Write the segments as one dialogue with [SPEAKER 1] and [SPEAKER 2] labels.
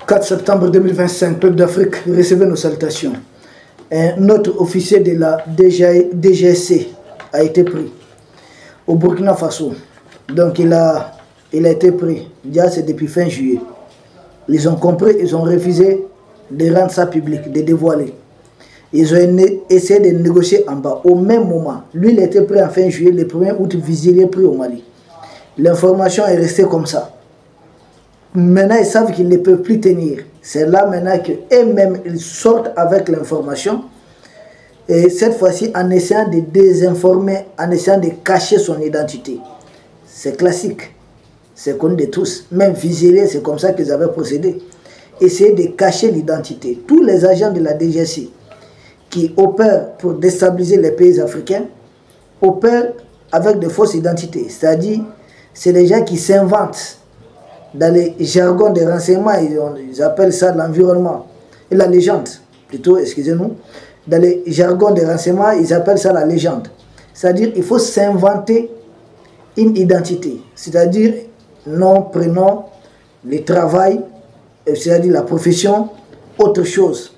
[SPEAKER 1] 4 septembre 2025, peuple d'Afrique, recevez nos salutations. Un autre officier de la DGSC a été pris au Burkina Faso. Donc il a été pris, déjà c'est depuis fin juillet. Ils ont compris, ils ont refusé de rendre ça public, de dévoiler. Ils ont essayé de négocier en bas. Au même moment, lui il a été pris en fin juillet, le 1er août, Viziri est pris au Mali. L'information est restée comme ça. Maintenant, ils savent qu'ils ne peuvent plus tenir. C'est là maintenant qu'eux-mêmes, ils sortent avec l'information. Et cette fois-ci, en essayant de désinformer, en essayant de cacher son identité. C'est classique. C'est connu de tous. Même Viziri, c'est comme ça qu'ils avaient procédé. Essayer de cacher l'identité. Tous les agents de la DGSI qui opèrent pour déstabiliser les pays africains opèrent avec de fausses identités. C'est-à-dire, c'est les gens qui s'inventent dans les jargons de renseignement, ils appellent ça l'environnement, et la légende, plutôt, excusez-nous, dans les jargons de renseignement, ils appellent ça la légende. C'est-à-dire il faut s'inventer une identité, c'est-à-dire nom, prénom, le travail, c'est-à-dire la profession, autre chose.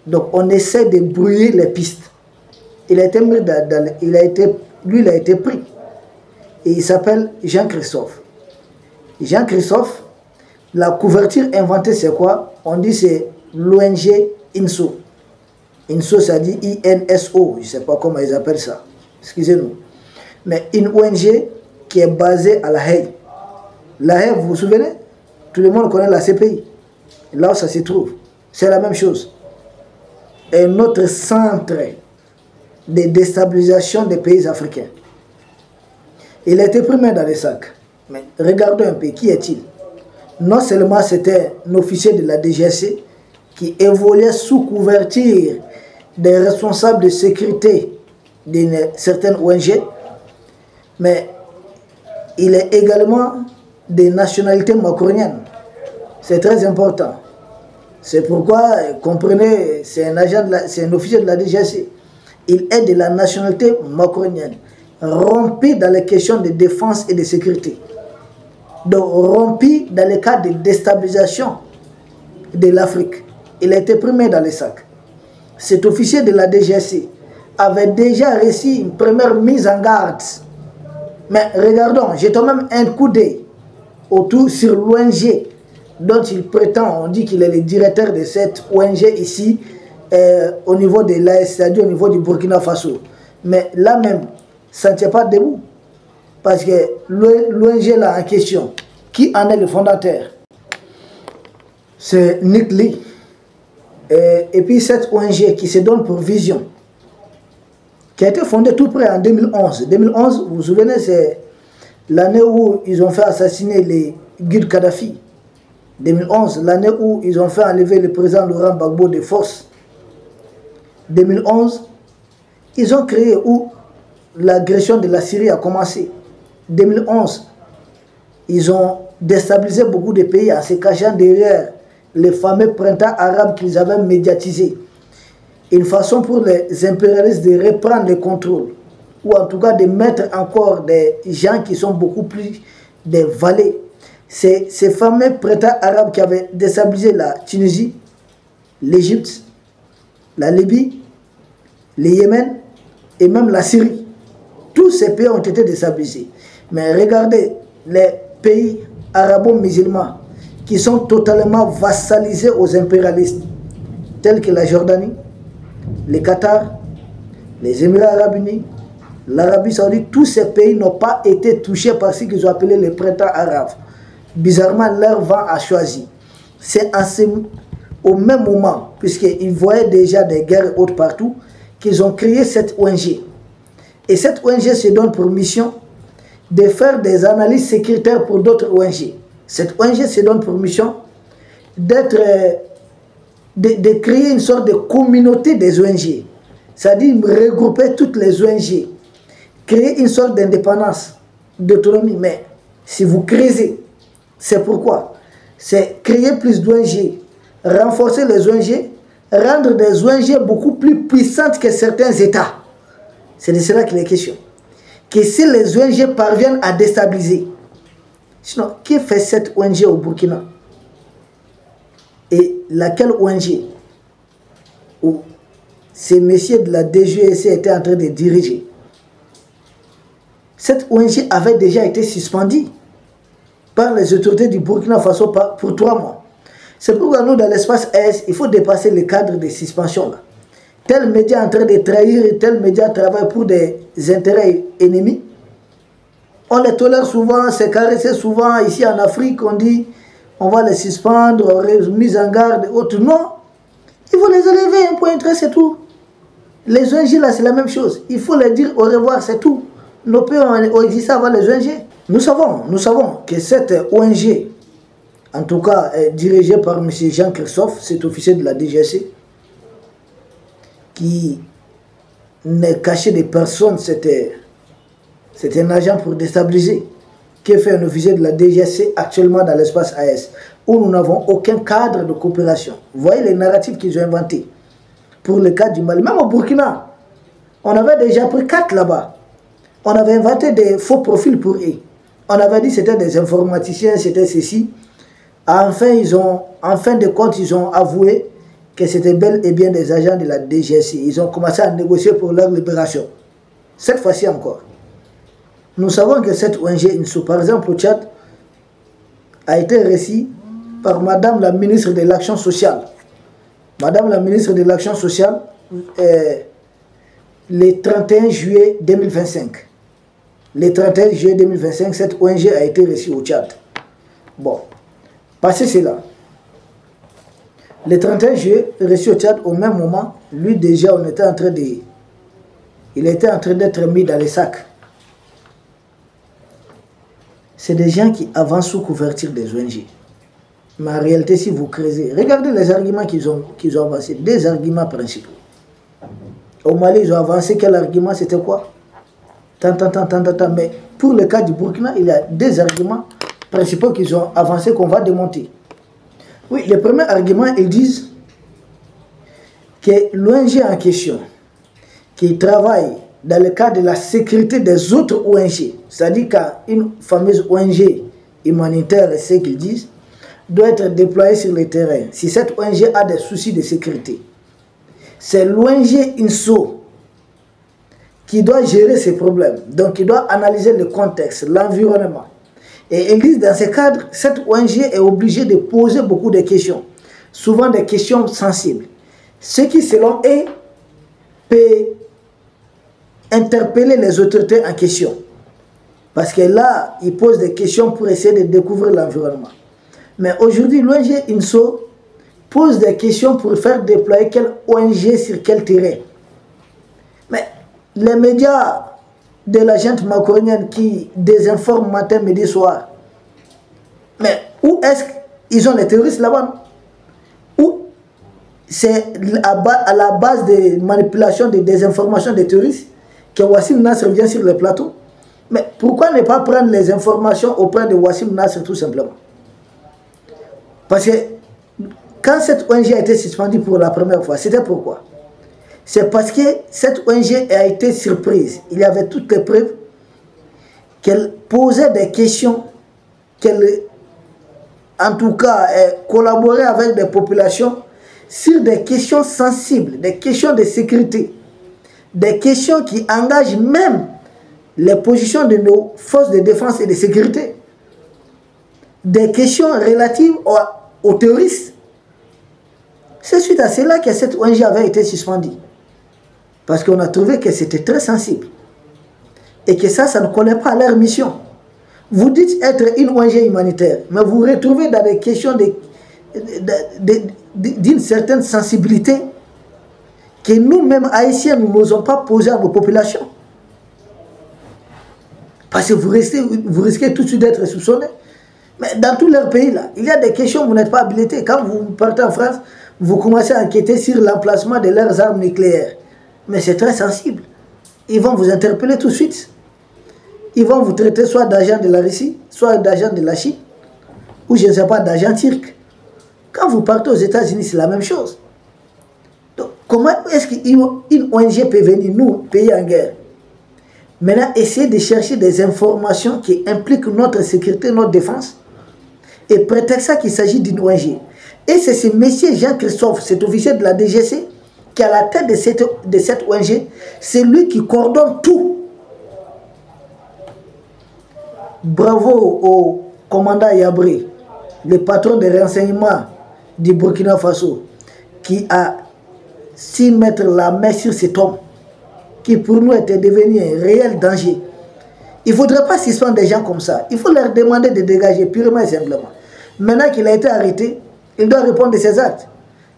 [SPEAKER 1] Donc on essaie de brouiller les pistes. Lui, il a été pris. Et il s'appelle Jean-Christophe. Jean-Christophe, la couverture inventée, c'est quoi? On dit c'est l'ONG INSO. INSO, ça dit INSO. Je ne sais pas comment ils appellent ça. Excusez-nous. Mais une ONG qui est basée à La Haye. La Haye, vous vous souvenez? Tout le monde connaît la CPI. Là où ça se trouve. C'est la même chose. Et notre centre de déstabilisation des pays africains. Il a été pris dans les sacs. Mais regardons un peu, qui est-il? Non seulement c'était un officier de la DGSC qui évoluait sous couverture des responsables de sécurité d'une certaine ONG, mais il est également de nationalité macronienne. C'est très important. C'est pourquoi, comprenez, c'est un officier de la DGSC. Il est de la nationalité macronienne, rompu dans les questions de défense et de sécurité. Donc rompu dans le cas de déstabilisation de l'Afrique. Il a été pris dans les sacs. Cet officier de la DGSC avait déjà reçu une première mise en garde. Mais regardons, jetons même un coup d'œil autour sur l'ONG dont il prétend, on dit qu'il est le directeur de cette ONG ici, au niveau de l'AS, c'est-à-dire au niveau du Burkina Faso. Mais là même, ça ne tient pas debout. Parce que l'ONG là en question, qui en est le fondateur? C'est Nick Lee. Et puis cette ONG qui se donne pour Vision, qui a été fondée tout près en 2011. 2011, vous vous souvenez, c'est l'année où ils ont fait assassiner les guides Kadhafi. 2011, l'année où ils ont fait enlever le président Laurent Gbagbo de force. 2011, ils ont créé où l'agression de la Syrie a commencé. 2011, ils ont déstabilisé beaucoup de pays en se cachant derrière les fameux printemps arabes qu'ils avaient médiatisés. Une façon pour les impérialistes de reprendre le contrôle, ou en tout cas de mettre encore des gens qui sont beaucoup plus des valets. C'est ces fameux printemps arabes qui avaient déstabilisé la Tunisie, l'Égypte, la Libye, le Yémen et même la Syrie. Tous ces pays ont été déstabilisés. Mais regardez les pays arabo-musulmans qui sont totalement vassalisés aux impérialistes, tels que la Jordanie, le Qatar, les Émirats arabes unis, l'Arabie saoudite. Tous ces pays n'ont pas été touchés par ce qu'ils ont appelé le printemps arabe. Bizarrement, leur vent a choisi. C'est au même moment, puisqu'ils voyaient déjà des guerres hautes partout, qu'ils ont créé cette ONG. Et cette ONG se donne pour mission de faire des analyses sécuritaires pour d'autres ONG. Cette ONG se donne pour mission de créer une sorte de communauté des ONG. C'est-à-dire regrouper toutes les ONG, créer une sorte d'indépendance, d'autonomie. Mais si vous creusez, c'est pourquoi? C'est créer plus d'ONG, renforcer les ONG, rendre des ONG beaucoup plus puissantes que certains États. C'est de cela qu'il est question. Que si les ONG parviennent à déstabiliser. Sinon, qui fait cette ONG au Burkina? et laquelle ONG où ces messieurs de la DGSC étaient en train de diriger. Cette ONG avait déjà été suspendue par les autorités du Burkina Faso pour 3 mois. C'est pourquoi nous, dans l'espace AES, il faut dépasser le cadre de suspension là. Tel média est en train de trahir et tel média travaille pour des intérêts ennemis. On les tolère souvent, c'est caressé souvent. Ici en Afrique, on dit on va les suspendre, mise en garde, autres. Non, il faut les élever un point très, c'est tout. Les ONG là, c'est la même chose. Il faut leur dire au revoir, c'est tout. Nos pays ont existé avant les ONG. Nous savons que cette ONG, en tout cas dirigée par M. Jean-Christophe, cet officier de la DGSC, qui n'est caché de personne, c'était un agent pour déstabiliser. Que fait un officier de la DGSC actuellement dans l'espace AES, où nous n'avons aucun cadre de coopération. Vous voyez les narratifs qu'ils ont inventés pour le cas du Mali. Même au Burkina, on avait déjà pris 4 là-bas. On avait inventé des faux profils pour eux. On avait dit que c'était des informaticiens, c'était ceci. Enfin, en fin de compte, ils ont avoué que c'était bel et bien des agents de la DGSI. Ils ont commencé à négocier pour leur libération. Cette fois-ci encore. Nous savons que cette ONG INSO, par exemple au Tchad, a été reçue par Madame la ministre de l'Action sociale. Madame la ministre de l'Action sociale, le 31 juillet 2025. Le 31 juillet 2025, cette ONG a été reçue au Tchad. Bon, passé cela. Le 31 juillet, reçu au Tchad, au même moment, lui déjà, il était en train d'être mis dans les sacs. C'est des gens qui avancent sous couverture des ONG. Mais en réalité, si vous creusez, regardez les arguments qu'ils ont avancés. Des arguments principaux. Au Mali, ils ont avancé quel argument? C'était quoi? Tant. Mais pour le cas du Burkina, il y a des arguments principaux qu'ils ont avancés qu'on va démonter. Oui, le premier argument, ils disent que l'ONG en question, qui travaille dans le cadre de la sécurité des autres ONG, c'est-à-dire qu'une fameuse ONG humanitaire, c'est ce qu'ils disent, doit être déployée sur le terrain. Si cette ONG a des soucis de sécurité, c'est l'ONG INSO qui doit gérer ces problèmes. Donc, il doit analyser le contexte, l'environnement. Et ils disent, dans ce cadre, cette ONG est obligée de poser beaucoup de questions, souvent des questions sensibles. Ce qui, selon eux, peut interpeller les autorités en question. Parce que là, ils posent des questions pour essayer de découvrir l'environnement. Mais aujourd'hui, l'ONG INSO pose des questions pour faire déployer quelle ONG sur quel terrain. Mais les médias de la gente macronienne qui désinforment matin, midi, soir, mais où est-ce qu'ils ont les terroristes là-bas? Où c'est à la base des manipulations, des désinformations des terroristes que Wassim Nasr vient sur le plateau? Mais pourquoi ne pas prendre les informations auprès de Wassim Nasr tout simplement? Parce que quand cette ONG a été suspendue pour la première fois, c'était pourquoi? C'est parce que cette ONG a été surprise. Il y avait toutes les preuves qu'elle posait des questions, qu'elle, en tout cas, collaborait avec des populations sur des questions sensibles, des questions de sécurité, des questions qui engagent même les positions de nos forces de défense et de sécurité, des questions relatives aux terroristes. C'est suite à cela que cette ONG avait été suspendue. Parce qu'on a trouvé que c'était très sensible. Et que ça ne collait pas à leur mission. Vous dites être une ONG humanitaire, mais vous vous retrouvez dans des questions d'une certaine sensibilité que nous-mêmes, Haïtiens, nous n'osons pas poser à nos populations. Parce que vous risquez tout de suite d'être soupçonné. Mais dans tous leurs pays, là, il y a des questions où vous n'êtes pas habilité. Quand vous partez en France, vous commencez à enquêter sur l'emplacement de leurs armes nucléaires. Mais c'est très sensible. Ils vont vous interpeller tout de suite. Ils vont vous traiter soit d'agent de la Russie, soit d'agent de la Chine, ou je ne sais pas, d'agent turc. Quand vous partez aux États-Unis, c'est la même chose. Donc, comment est-ce qu'une ONG peut venir, nous, pays en guerre, maintenant essayer de chercher des informations qui impliquent notre sécurité, notre défense, et prétexte ça qu'il s'agit d'une ONG. Et c'est ce monsieur Jean-Christophe, cet officier de la DGC, qui est à la tête de cette ONG, c'est lui qui coordonne tout. Bravo au commandant Yabri, le patron des renseignements du Burkina Faso, qui a su mettre la main sur cet homme, qui pour nous était devenu un réel danger. Il ne faudrait pas suspendre des gens comme ça. Il faut leur demander de dégager purement et simplement. Maintenant qu'il a été arrêté, il doit répondre de ses actes.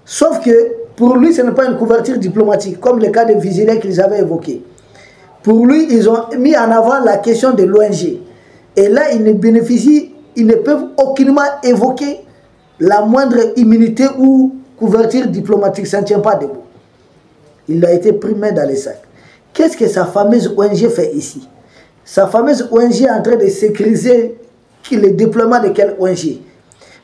[SPEAKER 1] Sauf que pour lui, ce n'est pas une couverture diplomatique, comme le cas de Vigilé qu'ils avaient évoqué. Pour lui, ils ont mis en avant la question de l'ONG. Et là, ils ne peuvent aucunement évoquer la moindre immunité ou couverture diplomatique. Ça ne tient pas debout. Il a été pris main dans les sacs. Qu'est-ce que sa fameuse ONG fait ici? Sa fameuse ONG est en train de sécuriser le déploiement de quelle ONG?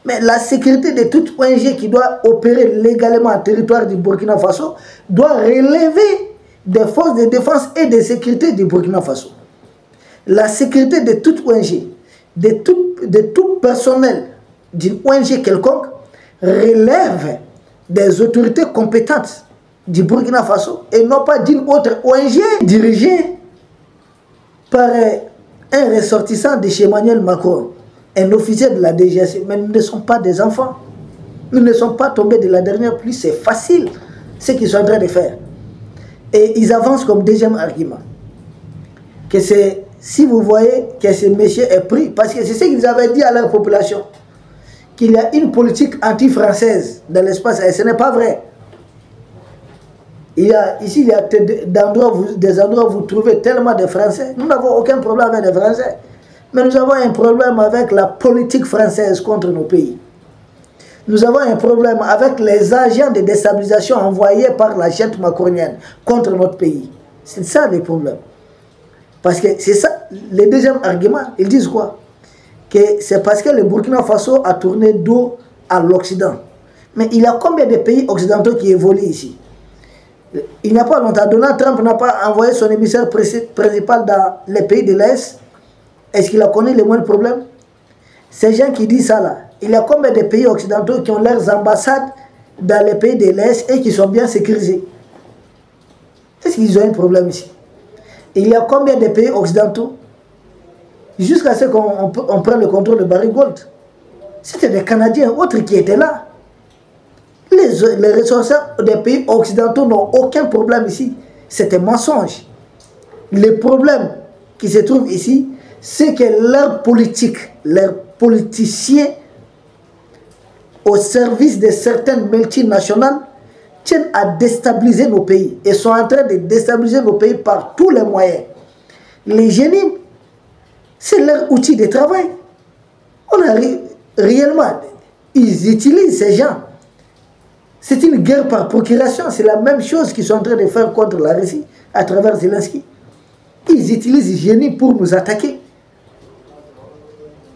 [SPEAKER 1] Mais la sécurité de toute ONG qui doit opérer légalement en territoire du Burkina Faso doit relever des forces de défense et de sécurité du Burkina Faso. La sécurité de toute ONG, de tout personnel d'une ONG quelconque relève des autorités compétentes du Burkina Faso et non pas d'une autre ONG dirigée par un ressortissant de chez Emmanuel Macron, un officier de la DGC. Mais nous ne sommes pas des enfants. Nous ne sommes pas tombés de la dernière pluie. C'est facile ce qu'ils sont en train de faire. Et ils avancent comme deuxième argument que c'est, si vous voyez que ce monsieur est pris, parce que c'est ce qu'ils avaient dit à leur population, qu'il y a une politique anti-française dans l'espace, et ce n'est pas vrai. Ici, il y a des endroits où vous trouvez tellement de Français. Nous n'avons aucun problème avec les Français. Mais nous avons un problème avec la politique française contre nos pays. Nous avons un problème avec les agents de déstabilisation envoyés par la junte macronienne contre notre pays. C'est ça le problème. Parce que c'est ça, le deuxième argument, ils disent quoi? Que c'est parce que le Burkina Faso a tourné dos à l'Occident. Mais il y a combien de pays occidentaux qui évoluent ici? Il n'y a pas longtemps, Donald Trump n'a pas envoyé son émissaire principal dans les pays de l'Est. Est-ce qu'il a connu les moindres problèmes? Ces gens qui disent ça là, il y a combien de pays occidentaux qui ont leurs ambassades dans les pays de l'Est et qui sont bien sécurisés? Est-ce qu'ils ont un problème ici? Il y a combien de pays occidentaux jusqu'à ce qu'on prenne le contrôle de Barry Gold? C'était des Canadiens autres qui étaient là. Les ressortissants des pays occidentaux n'ont aucun problème ici. C'est un mensonge. Le problème qui se trouve ici, c'est que leur politique, leurs politiciens au service de certaines multinationales tiennent à déstabiliser nos pays et sont en train de déstabiliser nos pays par tous les moyens. Les génies, c'est leur outil de travail. On a réellement, ils utilisent ces gens. C'est une guerre par procuration. C'est la même chose qu'ils sont en train de faire contre la Russie à travers Zelensky. Ils utilisent les génies pour nous attaquer.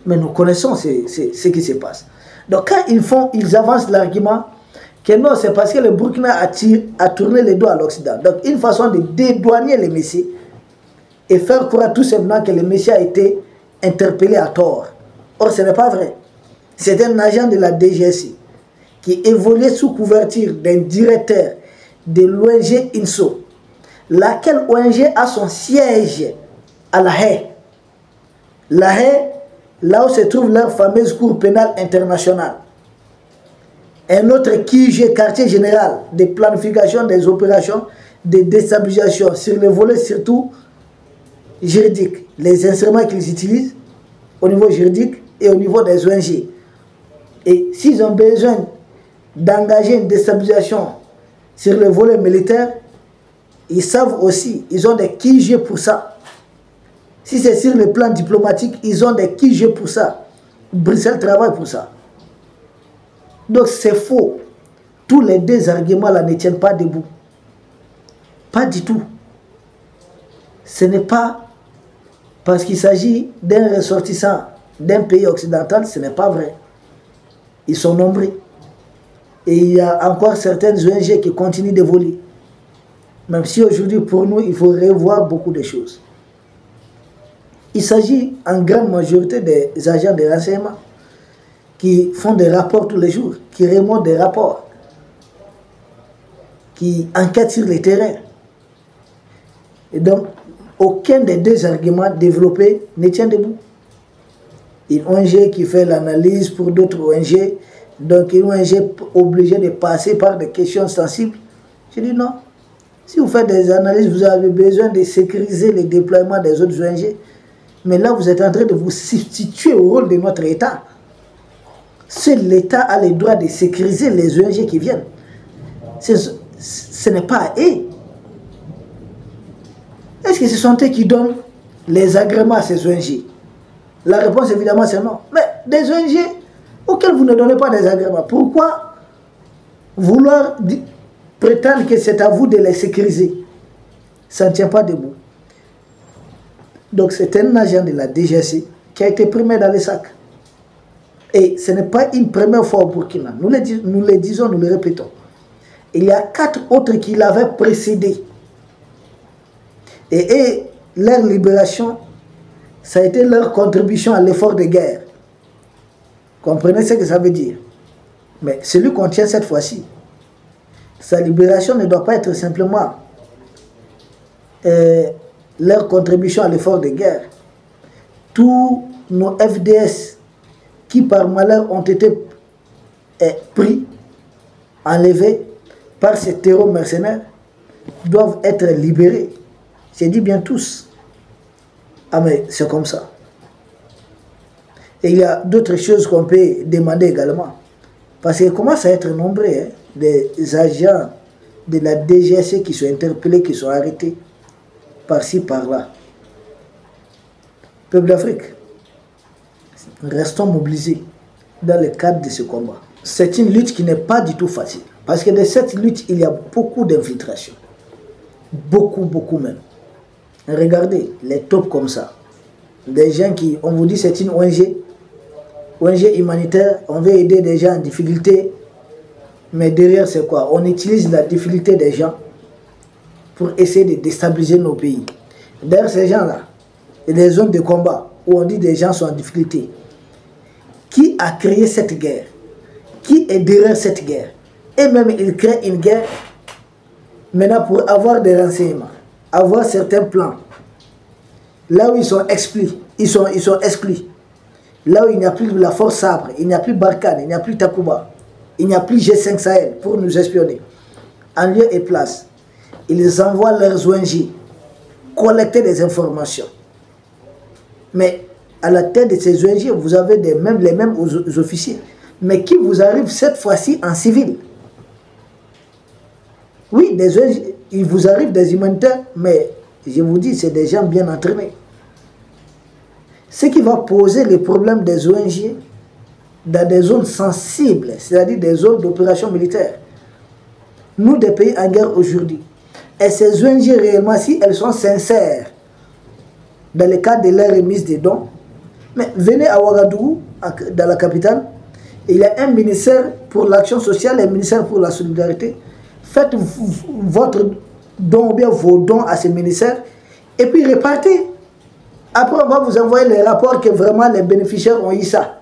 [SPEAKER 1] Mais nous connaissons ce qui se passe. Donc quand ils avancent l'argument que non, c'est parce que le Burkina a tourné les dos à l'Occident. Donc une façon de dédouaner les messieurs et faire croire tout simplement que le monsieur a été interpellé à tort. Or, ce n'est pas vrai. C'est un agent de la DGC qui évoluait sous couverture d'un directeur de l'ONG INSO, laquelle ONG a son siège à La Haye. La Haye, là où se trouve leur fameuse cour pénale internationale. Un autre QG, quartier général de planification des opérations de déstabilisation sur le volet surtout juridique. Les instruments qu'ils utilisent au niveau juridique et au niveau des ONG. Et s'ils ont besoin d'engager une déstabilisation sur le volet militaire, ils savent aussi, ils ont des QG pour ça. Si c'est sur le plan diplomatique, ils ont des QG pour ça. Bruxelles travaille pour ça. Donc c'est faux. Tous les deux arguments là ne tiennent pas debout. Pas du tout. Ce n'est pas parce qu'il s'agit d'un ressortissant d'un pays occidental, ce n'est pas vrai. Ils sont nombreux. Et il y a encore certaines ONG qui continuent d'évoluer. Même si aujourd'hui, pour nous, il faut revoir beaucoup de choses. Il s'agit en grande majorité des agents de renseignement qui font des rapports tous les jours, qui remontent des rapports, qui enquêtent sur le terrain. Et donc, aucun des deux arguments développés ne tient debout. Une ONG qui fait l'analyse pour d'autres ONG, donc une ONG obligée de passer par des questions sensibles. Je dis non. Si vous faites des analyses, vous avez besoin de sécuriser le déploiement des autres ONG. Mais là, vous êtes en train de vous substituer au rôle de notre État. Seul l'État a le droit de sécuriser les ONG qui viennent. Ce n'est pas à eux. Est-ce que ce sont eux qui donnent les agréments à ces ONG? La réponse évidemment c'est non. Mais des ONG auxquelles vous ne donnez pas des agréments, pourquoi vouloir prétendre que c'est à vous de les sécuriser? Ça ne tient pas debout. Donc c'est un agent de la DGSE qui a été primé dans les sacs. Et ce n'est pas une première fois au Burkina. Nous le disons, nous le répétons. Il y a 4 autres qui l'avaient précédé. Et leur libération, ça a été leur contribution à l'effort de guerre. Comprenez ce que ça veut dire? Mais celui qu'on tient cette fois-ci, sa libération ne doit pas être simplement leur contribution à l'effort de guerre. Tous nos FDS qui par malheur ont été pris, enlevés par ces terreaux mercenaires, doivent être libérés. J'ai dit bien tous. Ah mais c'est comme ça. Et il y a d'autres choses qu'on peut demander également. Parce qu'il commence à être nombreux, hein, des agents de la DGSE qui sont interpellés, qui sont arrêtés, par-ci, par-là. Peuple d'Afrique, restons mobilisés dans le cadre de ce combat. C'est une lutte qui n'est pas du tout facile. Parce que dans cette lutte, il y a beaucoup d'infiltration. Beaucoup, beaucoup même. Regardez les tops comme ça. Des gens qui, on vous dit c'est une ONG humanitaire, on veut aider des gens en difficulté. Mais derrière c'est quoi? On utilise la difficulté des gens pour essayer de déstabiliser nos pays. Derrière ces gens-là, il y a des zones de combat où on dit des gens sont en difficulté. Qui a créé cette guerre? Qui est derrière cette guerre? Et même ils créent une guerre maintenant pour avoir des renseignements, avoir certains plans. Là où ils sont exclus, ils sont exclus. Là où il n'y a plus la force Sabre, il n'y a plus Barkhane, il n'y a plus Takuba, il n'y a plus G5 Sahel pour nous espionner. En lieu et place, ils envoient leurs ONG collecter des informations. Mais à la tête de ces ONG, vous avez les mêmes officiers, mais qui vous arrivent cette fois-ci en civil. Oui, des ONG, il vous arrive des humanitaires, mais je vous dis, c'est des gens bien entraînés. Ce qui va poser les problèmes des ONG dans des zones sensibles, c'est-à-dire des zones d'opération militaire. Nous, des pays en guerre aujourd'hui, et ces ONG réellement, si elles sont sincères dans le cadre de leur remise des dons, mais venez à Ouagadougou, dans la capitale, il y a un ministère pour l'action sociale et un ministère pour la solidarité. Faites votre don ou bien vos dons à ces ministères et puis répartez. Après, on va vous envoyer les rapports que vraiment les bénéficiaires ont eu ça.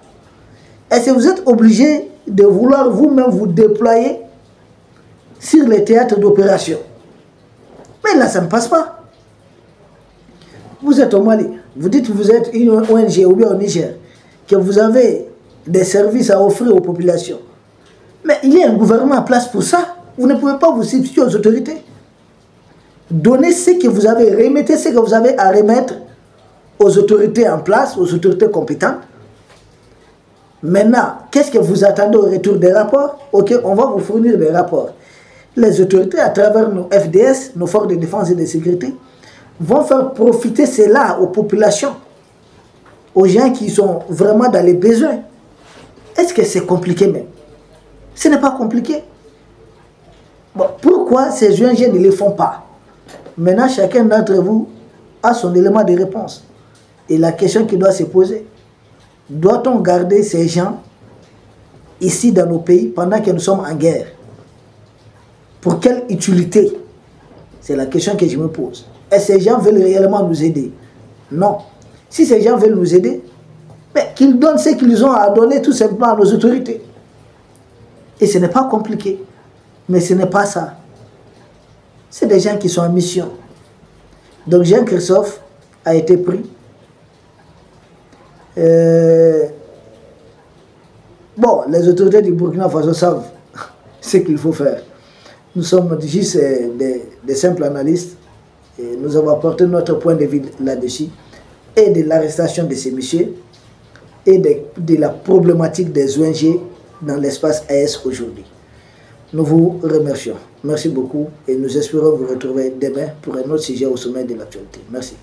[SPEAKER 1] Est-ce que vous êtes obligé de vouloir vous-même vous déployer sur les théâtres d'opération? Mais là, ça ne passe pas. Vous êtes au Mali, vous dites que vous êtes une ONG ou bien au Niger, que vous avez des services à offrir aux populations. Mais il y a un gouvernement en place pour ça. Vous ne pouvez pas vous substituer aux autorités. Donnez ce que vous avez, remettez ce que vous avez à remettre aux autorités en place, aux autorités compétentes. Maintenant, qu'est-ce que vous attendez au retour des rapports? Ok, on va vous fournir des rapports. Les autorités, à travers nos FDS, nos forces de défense et de sécurité, vont faire profiter cela aux populations, aux gens qui sont vraiment dans les besoins. Est-ce que c'est compliqué même? Ce n'est pas compliqué. Bon, pourquoi ces ONG ne le font pas? Maintenant, chacun d'entre vous a son élément de réponse. Et la question qui doit se poser, doit-on garder ces gens ici dans nos pays pendant que nous sommes en guerre? Pour quelle utilité? C'est la question que je me pose. Est-ce que ces gens veulent réellement nous aider? Non. Si ces gens veulent nous aider, Mais qu'ils donnent ce qu'ils ont à donner tout simplement à nos autorités. Et ce n'est pas compliqué. Mais ce n'est pas ça. C'est des gens qui sont en mission. Donc Jean Christophe a été pris. Bon, les autorités du Burkina Faso savent ce qu'il faut faire. Nous sommes juste des simples analystes. Et nous avons apporté notre point de vue là-dessus. Et de l'arrestation de ces messieurs. Et de la problématique des ONG dans l'espace AS aujourd'hui. Nous vous remercions. Merci beaucoup et nous espérons vous retrouver demain pour un autre sujet au sommet de l'actualité. Merci.